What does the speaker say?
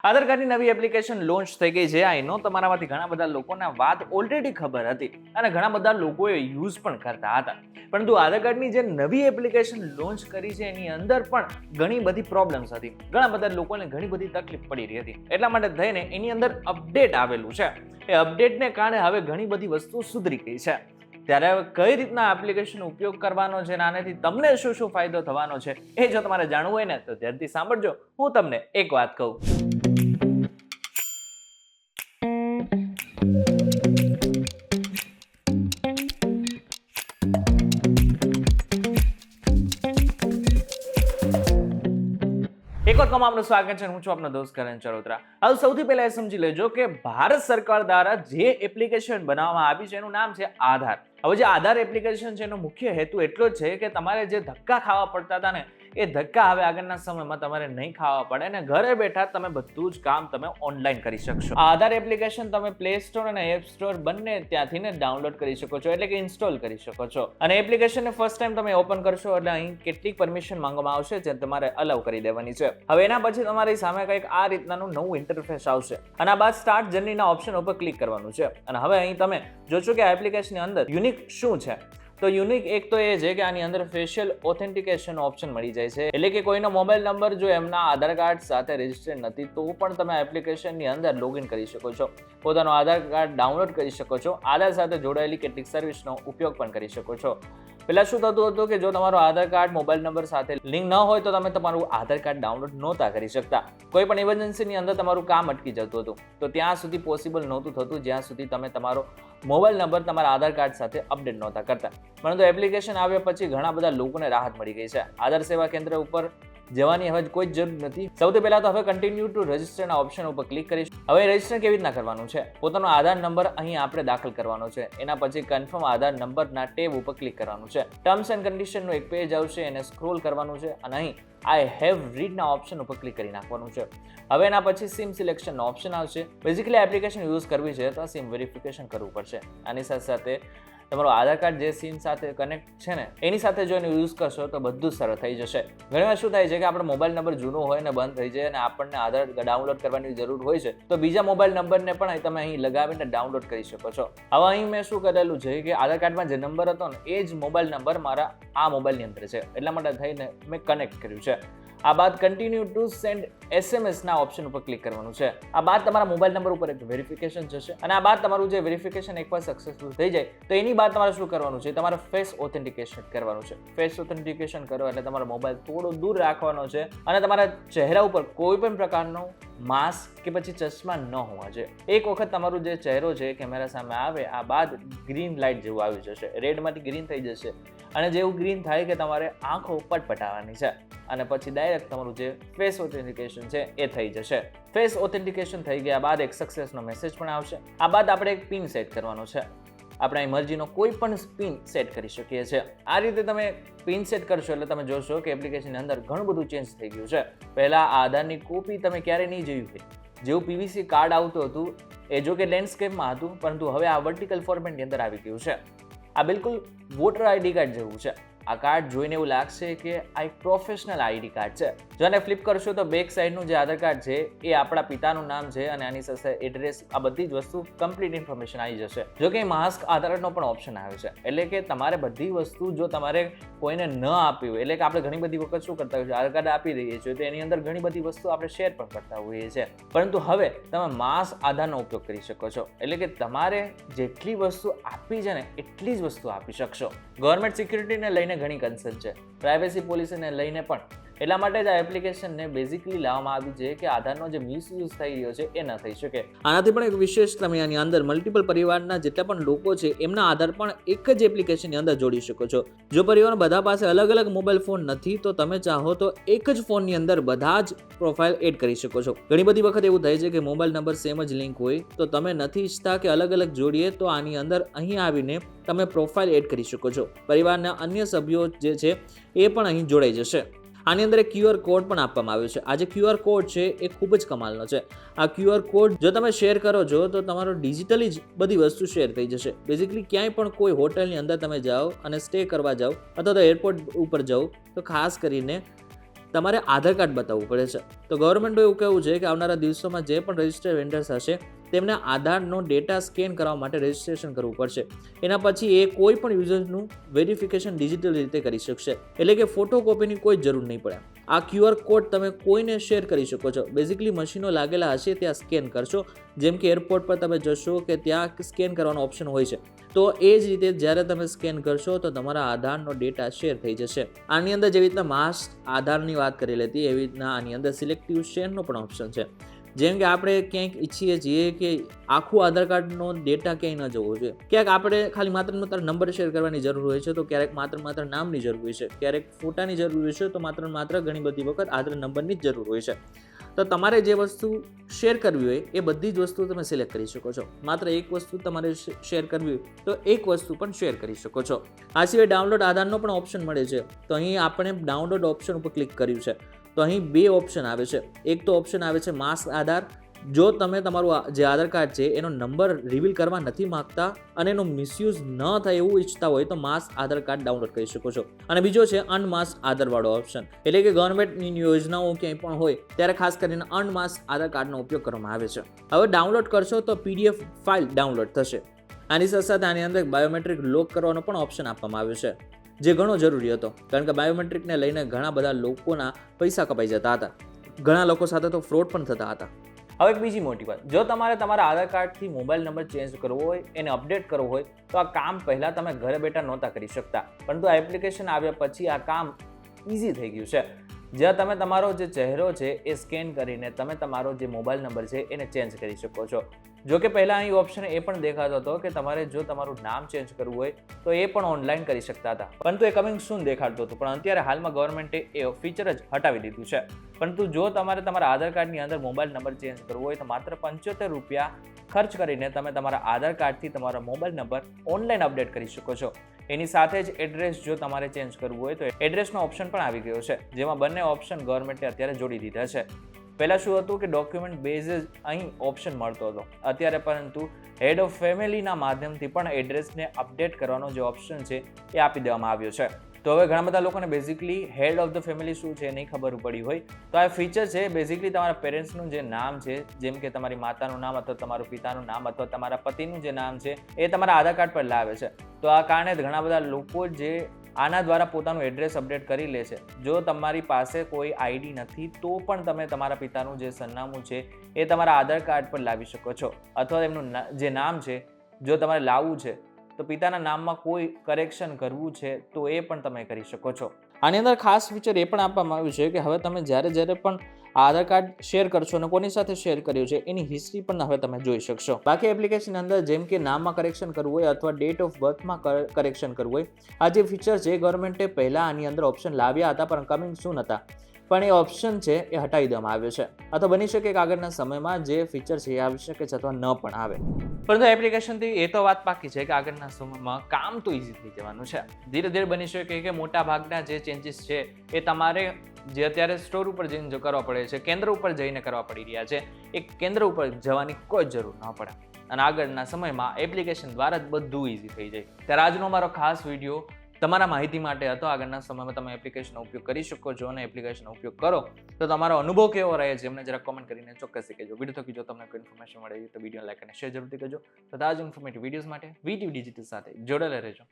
આધાર કાર્ડની નવી application launch થઈ ગઈ છે. આઈ નો તમારામાંથી ઘણા બધા લોકોને વાત ઓલરેડી ખબર હતી અને ઘણા બધા લોકોએ યુઝ પણ કરતા હતા. પરંતુ આધાર કાર્ડની જે નવી એપ્લિકેશન લોન્ચ કરી છે એની અંદર પણ ઘણી બધી પ્રોબ્લેમ્સ હતી. ઘણા બધા લોકોને ઘણી બધી તકલીફ પડી રહી હતી. એટલા માટે થઈને એની અંદર અપડેટ આવેલું છે. એ અપડેટને કારણે હવે ઘણી બધી વસ્તુ સુધરી ગઈ છે. ત્યારે કઈ રીતના એપ્લિકેશન ઉપયોગ કરવાનો છે અને આનાથી તમને શું શું ફાયદો થવાનો છે એ જો તમારે જાણવું હોય ને તો ધ્યાનથી સાંભળજો. હું તમને એક વાત કહું. એક વખત આપનું સ્વાગત છે. હું છું આપનો દોસ્ત કરણ ચરોતરા. હવે સૌથી પહેલા એ સમજી લેજો કે ભારત સરકાર દ્વારા જે એપ્લિકેશન બનાવવામાં આવી છે એનું નામ છે આધાર. હવે જે આધાર એપ્લિકેશન છે એનો મુખ્ય હેતુ એટલો જ છે કે તમારે જે ધક્કા ખાવા પડતા હતા ને એ ધક્કા હવે આગળના સમયમાં તમારે નહીં ખાવા પડે અને ઘરે બેઠા તમે બધું જ કામ તમે ઓનલાઈન કરી શકશો. આધાર એપ્લિકેશન તમે પ્લે સ્ટોર અને એપ સ્ટોર બંને ત્યાંથી ને ડાઉનલોડ કરી શકો છો, એટલે કે ઇન્સ્ટોલ કરી શકો છો. અને એપ્લિકેશનને ફર્સ્ટ ટાઈમ તમે ઓપન કરશો એટલે અહીં કેટલીક પરમિશન માંગવામાં આવશે જે તમારે અલાઉ કરી દેવાની છે. હવે એના પછી તમારી સામે કંઈક આ રીતનાનું નવું ઇન્ટરફેસ આવશે અને આ બાદ સ્ટાર્ટ જર્નીના ઓપ્શન ઉપર ક્લિક કરવાનું છે. અને હવે અહીં તમે જોશો કે આ એપ્લિકેશનની અંદર યુનિક શું છે. તો યુનિક એક તો એ છે કે આની અંદર ફેશિયલ ઓથેન્ટિકેશન ઓપ્શન મળી જાય છે. એટલે કે કોઈનો મોબાઈલ નંબર જો એમના આધાર કાર્ડ સાથે રજિસ્ટર્ડ નથી તો પણ તમે એપ્લિકેશનની અંદર લોગિન કરી શકો છો, પોતાનો આધાર કાર્ડ ડાઉનલોડ કરી શકો છો, આધાર સાથે જોડાયેલી કેટલીક સર્વિસનો ઉપયોગ પણ કરી શકો છો. પહેલા શું થતું હતું કે જો તમારો આધાર કાર્ડ મોબાઈલ નંબર સાથે લિંક ન હોય તો તમે તમારું આધાર કાર્ડ ડાઉનલોડ નહોતા કરી શકતા. કોઈ પણ ઇમરજન્સીની અંદર તમારું કામ અટકી જતું હતું તો ત્યાં સુધી પોસિબલ નહોતું થતું જ્યાં સુધી તમે તમારો મોબાઈલ નંબર તમારા આધાર કાર્ડ સાથે અપડેટ નહોતા કરતા. પરંતુ એપ્લિકેશન આવ્યા પછી ઘણા બધા લોકોને રાહત મળી ગઈ છે. આધાર સેવા કેન્દ્ર ઉપર જવાની હવે કોઈ જરૂર નથી. સૌથી પહેલા તો હવે કન્ટિન્યુ ટુ રજિસ્ટરના ઓપ્શન ઉપર ક્લિક કરીશું. હવે રજિસ્ટર કેવી રીતના કરવાનું છે? પોતાનો આધાર નંબર અહીં આપણે દાખલ કરવાનો છે. એના પછી કન્ફર્મ આધાર નંબરના ટેબ ઉપર ક્લિક કરવાનું છે. ટર્મ્સ એન્ડ કન્ડિશનનું એક પેજ આવશે, એને સ્ક્રોલ કરવાનું છે અને અહીં આઈ હેવ રીડના ઓપ્શન ઉપર ક્લિક કરી નાખવાનું છે. હવે એના પછી સિમ સિલેક્શનનો ઓપ્શન આવશે. બેઝિકલી એપ્લિકેશન યુઝ કરવી છે તો સિમ વેરિફિકેશન કરવું પડશે. આની સાથે સાથે તમારું આધાર કાર્ડ જે સિમ સાથે કનેક્ટ છે ને એની સાથે જો એને યુઝ કરશો તો બધું સરળ થઈ જશે. ઘણીવાર શું થાય છે કે આપણો મોબાઈલ નંબર જૂનો હોય ને બંધ થઈ જાય અને આપણને આધાર ડાઉનલોડ કરવાની જરૂર હોય છે તો બીજા મોબાઈલ નંબરને પણ તમે અહીં લગાવીને ડાઉનલોડ કરી શકો છો. હવે અહીં મેં શું કરેલું છે કે આધાર કાર્ડમાં જે નંબર હતો ને એ જ મોબાઈલ નંબર મારા આ મોબાઈલની અંદર છે, એટલા માટે થઈને મેં કનેક્ટ કર્યું છે. આ બાદ કન્ટિન્યુ ટુ સેન્ડ SMS ના ઓપ્શન ઉપર ક્લિક કરવાનું છે. આ બાદ તમારા મોબાઈલ નંબર ઉપર એક વેરિફિકેશન જશે અને આ બાદ તમારું જે વેરિફિકેશન એકવાર સક્સેસફુલ થઈ જાય તો એની બાદ તમારે શું કરવાનું છે? તમારે ફેસ ઓથેન્ટિકેશન કરવાનું છે. ફેસ ઓથેન્ટિકેશન કરો એટલે તમારો મોબાઈલ થોડો દૂર રાખવાનો છે અને તમારા ચહેરા ઉપર કોઈ પણ પ્રકારનો માસ્ક કે પછી ચશ્મા ન હોવા જોઈએ. એક વખત તમારું જે ચહેરો છે કેમેરા સામે આવે આ બાદ ગ્રીન લાઇટ જેવું આવી જશે, રેડમાંથી ગ્રીન થઈ જશે અને જેવું ગ્રીન થાય કે તમારે આંખો પટપટાવવાની છે અને પછી ડાયરેક્ટ તમારું જે ફેસ ઓથેન્ટિકેશન છે એ થઈ જશે. ફેસ ઓથેન્ટિકેશન થઈ ગયા બાદ એક સક્સેસનો મેસેજ પણ આવશે. આ બાદ આપણે એક પિન સેટ કરવાનો છે. આપણે મરજીનો કોઈ પણ પિન સેટ કરી શકીએ છીએ. આ રીતે તમે પિન સેટ કરશો એટલે તમે જોશો કે એપ્લિકેશનની અંદર ઘણું બધું ચેન્જ થઈ ગયું છે. પહેલા આધારની કોપી તમે ક્યારેય નહીં જોયું હોય. જેવું PVC કાર્ડ આવતું હતું એ જો કે લેન્ડસ્કેપમાં હતું પરંતુ હવે આ વર્ટિકલ ફોર્મેટની અંદર આવી ગયું છે. આ બિલકુલ વોટર ID કાર્ડ જેવું છે. આ કાર્ડ જોઈને એવું લાગશે કે આ એક પ્રોફેશનલ ID કાર્ડ છે. જો આને ફ્લિપ કરશો તો બેક સાઈડનું જે આધાર કાર્ડ છે એ આપણા પિતાનું નામ છે અને આની સાથે એડ્રેસ, આ બધી જ વસ્તુ કમ્પ્લીટ ઇન્ફોર્મેશન આવી જશે. જો કે માસ્ક આધાર કાર્ડનો પણ ઓપ્શન આવે છે. એટલે કે તમારે બધી વસ્તુ જો તમારે કોઈને ન આપવી હોય, એટલે કે આપણે ઘણી બધી વખત શું કરતા હોઈએ આધાર કાર્ડ આપી દઈએ છીએ તો એની અંદર ઘણી બધી વસ્તુ આપણે શેર પણ કરતા હોઈએ છીએ. પરંતુ હવે તમે માસ આધારનો ઉપયોગ કરી શકો છો. એટલે કે તમારે જેટલી વસ્તુ આપવી છે ને એટલી જ વસ્તુ આપી શકશો. ગવર્મેન્ટ સિક્યુરિટીને લઈને ઘણી કન્સર્ન છે, પ્રાઇવેસી પોલિસીને લઈને પણ. એટલા માટે જ આ એપ્લિકેશનને બેઝિકલી લાવવામાં આવી છે કે આધારનો જે મિસયુઝ થઈ રહ્યો છે એ ન થઈ શકે. આનાથી પણ એક વિશેષ તમે આની અંદર મલ્ટિપલ પરિવારના જેટલા પણ લોકો છે એમના આધાર પણ એક જ એપ્લિકેશનની અંદર જોડી શકો છો. જો પરિવારમાં બધા પાસે અલગ અલગ મોબાઈલ ફોન નથી તો તમે ચાહો તો એક જ ફોનની અંદર બધા જ પ્રોફાઇલ એડ કરી શકો છો. ઘણી બધી વખત એવું થાય છે કે મોબાઈલ નંબર સેમ જ લિંક હોય તો તમે નથી ઈચ્છતા કે અલગ અલગ જોડીએ તો આની અંદર અહીં આવીને તમે પ્રોફાઇલ એડ કરી શકો છો. પરિવારના અન્ય સભ્યો જે છે એ પણ અહીં જોડાઈ જશે. આની અંદર એક QR કોડ પણ આપવામાં આવ્યો છે. આ જે QR કોડ છે એ ખૂબ જ કમાલનો છે. આ QR કોડ જો તમે શેર કરો છો તો તમારો ડિજિટલી જ બધી વસ્તુ શેર થઈ જશે. બેઝિકલી ક્યાંય પણ કોઈ હોટલની અંદર તમે જાઓ અને સ્ટે કરવા જાઓ અથવા તો એરપોર્ટ ઉપર જાઓ તો ખાસ કરીને તમારે આધાર કાર્ડ બતાવવું પડે છે. તો ગવર્મેન્ટનું એવું કહેવું છે કે આવનારા દિવસોમાં જે પણ રજિસ્ટર્ડ વેન્ડર્સ હશે તેમને આધારનો ડેટા સ્કેન કરવા માટે રજિસ્ટ્રેશન કરવું પડશે. એના પછી એ કોઈ પણ યુઝરનું વેરિફિકેશન ડિજિટલ રીતે કરી શકશે, એટલે કે ફોટોકોપીની કોઈ જરૂર નહીં પડે. આ QR કોડ તમે કોઈને શેર કરી શકો છો. બેઝિકલી મશીનો લાગેલા હશે ત્યાં સ્કેન કરશો, જેમ કે એરપોર્ટ પર તમે જશો કે ત્યાં સ્કેન કરવાનો ઓપ્શન હોય છે. તો એ જ રીતે જ્યારે તમે સ્કેન કરશો તો તમારા આધારનો ડેટા શેર થઈ જશે. આની અંદર જેવી રીતના માસ આધારની વાત કરેલી હતી એવી રીતના આની અંદર સિલેક્ટિવ શેરનો પણ ઓપ્શન છે. જેમ કે આપણે ક્યાંક ઈચ્છીએ છીએ કે આખું આધાર કાર્ડનો ડેટા ક્યાંય ન જવો જોઈએ. ક્યાંક આપણે ખાલી માત્ર નંબર શેર કરવાની જરૂર હોય છે, તો ક્યારેક માત્ર નામની જરૂર હોય છે, ક્યારેક ફોટાની જરૂર હોય છે, તો માત્ર ઘણી બધી વખત આધાર નંબરની જ જરૂર હોય છે. તો તમારે જે વસ્તુ શેર કરવી હોય એ બધી જ વસ્તુ તમે સિલેક્ટ કરી શકો છો. માત્ર એક વસ્તુ તમારે શેર કરવી હોય તો એક વસ્તુ પણ શેર કરી શકો છો. આ સિવાય ડાઉનલોડ આધારનો પણ ઓપ્શન મળે છે. તો અહીં આપણે ડાઉનલોડ ઓપ્શન ઉપર ક્લિક કર્યું છે તો અહીં બે ઓપ્શન આવે છે. એક તો ઓપ્શન આવે છે માસ આધાર. જો તમે તમારું જે આધાર કાર્ડ છે એનો નંબર રિવીલ કરવા નથી માંગતા અને એનો મિસયુઝ ન થાય એવું ઈચ્છતા હોય તો માસ આધાર કાર્ડ ડાઉનલોડ કરી શકો છો. અને બીજો છે અનમાસ્ક આધારવાળો ઓપ્શન, એટલે કે ગવર્મેન્ટની યોજનાઓ ક્યાંય પણ હોય ત્યારે ખાસ કરીને અનમાસ્ક આધાર કાર્ડનો ઉપયોગ કરવામાં આવે છે. હવે ડાઉનલોડ કરશો તો PDF ફાઇલ ડાઉનલોડ થશે. આની સાથે આની અંદર બાયોમેટ્રિક લોક કરવાનો પણ ઓપ્શન આપવામાં આવ્યો છે, જે ઘણો જરૂરી હતો, કારણ કે બાયોમેટ્રિકને લઈને ઘણા બધા લોકોના પૈસા કપાઈ જતા હતા. ઘણા લોકો સાથે તો ફ્રોડ પણ થતા હતા. હવે એક બીજી મોટી વાત, જો તમારે તમારા આધાર કાર્ડથી મોબાઈલ નંબર ચેન્જ કરવો હોય, એને અપડેટ કરવો હોય તો આ કામ પહેલાં તમે ઘરે બેઠા નહોતા કરી શકતા, પરંતુ આ એપ્લિકેશન આવ્યા પછી આ કામ ઇઝી થઈ ગયું છે. જ્યાં તમે તમારો જે ચહેરો છે એ સ્કેન કરીને તમે તમારો જે મોબાઈલ નંબર છે એને ચેન્જ કરી શકો છો. જો કે પહેલાં અહીં ઓપ્શન એ પણ દેખાતો હતો કે તમારે જો તમારું નામ ચેન્જ કરવું હોય તો એ પણ ઓનલાઈન કરી શકતા હતા, પરંતુ એ કમિંગ સૂન દેખાડતું હતું. પણ અત્યારે હાલમાં ગવર્મેન્ટે એ ફીચર જ હટાવી દીધું છે. પરંતુ જો તમારે તમારા આધાર કાર્ડની અંદર મોબાઈલ નંબર ચેન્જ કરવો હોય તો માત્ર ₹75 ખર્ચ કરીને તમે તમારા આધાર કાર્ડથી તમારો મોબાઈલ નંબર ઓનલાઈન અપડેટ કરી શકો છો. એની સાથે જ એડ્રેસ જો તમારે ચેન્જ કરવું હોય તો એડ્રેસનો ઓપ્શન પણ આવી ગયો છે, જેમાં બંને ઓપ્શન ગવર્મેન્ટે અત્યારે જોડી દીધા છે. પહેલાં શું હતું કે ડોક્યુમેન્ટ બેઝ અહીં ઓપ્શન મળતો હતો, અત્યારે પરંતુ હેડ ઓફ ફેમિલીના માધ્યમથી પણ એડ્રેસને અપડેટ કરવાનો જે ઓપ્શન છે એ આપી દેવામાં આવ્યો છે. તો હવે ઘણા બધા લોકોને basically head of the family શું છે નહીં ખબર પડી હોય તો આ ફીચર છે. બેઝિકલી તમારા પેરેન્ટ્સનું જે નામ છે, જેમ કે તમારી માતાનું નામ અથવા તમારું પિતાનું નામ અથવા તમારા પતિનું જે નામ છે એ તમારા આધાર કાર્ડ પર લાવે છે. તો આ કારણે ઘણા બધા લોકો જે આના દ્વારા પોતાનું એડ્રેસ અપડેટ કરી લે છે. જો તમારી પાસે કોઈ આઈડી નથી તો પણ તમે તમારા પિતાનું જે સરનામું છે એ તમારા આધાર કાર્ડ પર લાવી શકો છો, અથવા એમનું જે નામ છે જો તમારે લાવવું છે તો પિતાના નામમાં કોઈ કરેક્શન કરવું છે તો એ પણ તમે કરી શકો છો. આની અંદર ખાસ ફીચર એ પણ આપવામાં આવ્યું છે કે હવે તમે જ્યારે પણ આધાર કાર્ડ શેર કરશો અને કોની સાથે શેર કર્યું છે એની હિસ્ટ્રી પણ હવે તમે જોઈ શકશો. બાકી એપ્લિકેશન અંદર જેમ કે નામમાં કરેક્શન કરવું હોય અથવા ડેટ ઓફ બર્થમાં કરેક્શન કરવું હોય, આ જે ફીચર છે ગવર્મેન્ટે પહેલાં આની અંદર ઓપ્શન લાવ્યા હતા પણ કમિંગ સૂન હતા, પણ એ ઓપ્શન છે એ હટાવી દેવામાં આવ્યો છે. અથવા બની શકે કે આગળના સમયમાં જે ફીચર છે એ આવી શકે છે અથવા ન પણ આવે. પરંતુ એપ્લિકેશનથી એ તો વાત પાકી છે કે આગળના સમયમાં કામ તો ઇઝી થઈ જવાનું છે. ધીરે ધીરે બની શકે કે મોટા ભાગના જે ચેન્જીસ છે એ તમારે જે અત્યારે સ્ટોર ઉપર જઈને કરવા પડે છે, કેન્દ્ર ઉપર જઈને કરવા પડી રહ્યા છે, એ કેન્દ્ર ઉપર જવાની કોઈ જરૂર ન પડે અને આગળના સમયમાં એપ્લિકેશન દ્વારા જ બધું ઇઝી થઈ જાય. ત્યારે આજનો અમારો ખાસ વિડીયો તમારા માહિતી માટે હતો. આગળના સમયમાં તમે એપ્લિકેશનનો ઉપયોગ કરી શકો છો અને એપ્લિકેશનનો ઉપયોગ કરો તો તમારો અનુભવ કેવો રહે છે એમને જરા કોમેન્ટ કરીને ચોક્કસ કહેજો. વિડીયો થકી જો તમને કોઈ ઇન્ફોર્મેશન મળે તો વિડીયો લાઈક અને શેર જરૂરથી કરજો. તથા જ ઇન્ફોર્મેટિવ વિડીયોઝ માટે VTV ડિજિટલ સાથે જોડાયેલા રહેજો.